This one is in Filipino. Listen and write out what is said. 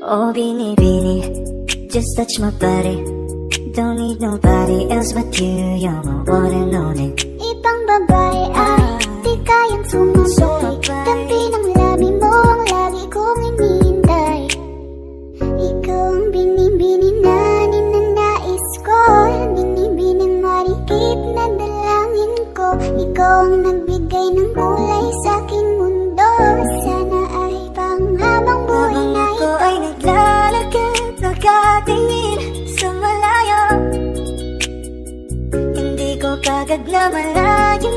Oh, Bini Bini, just touch my body. Don't need nobody else but you. You're my one and only. Ibang babae ay di kayang sumabay. Tabi ng labi mo ang lagi kong inihintay. Ikaw ang binibini na ninanais ko. Binibining marikit na dalangin ko. Ikaw ang nagbigay ng kulay sa aking mundo. Sana ay panghabang buhay na ito. Ako ay naglalakad, nakatingin sa malayo. Hindi ko kagad na malayo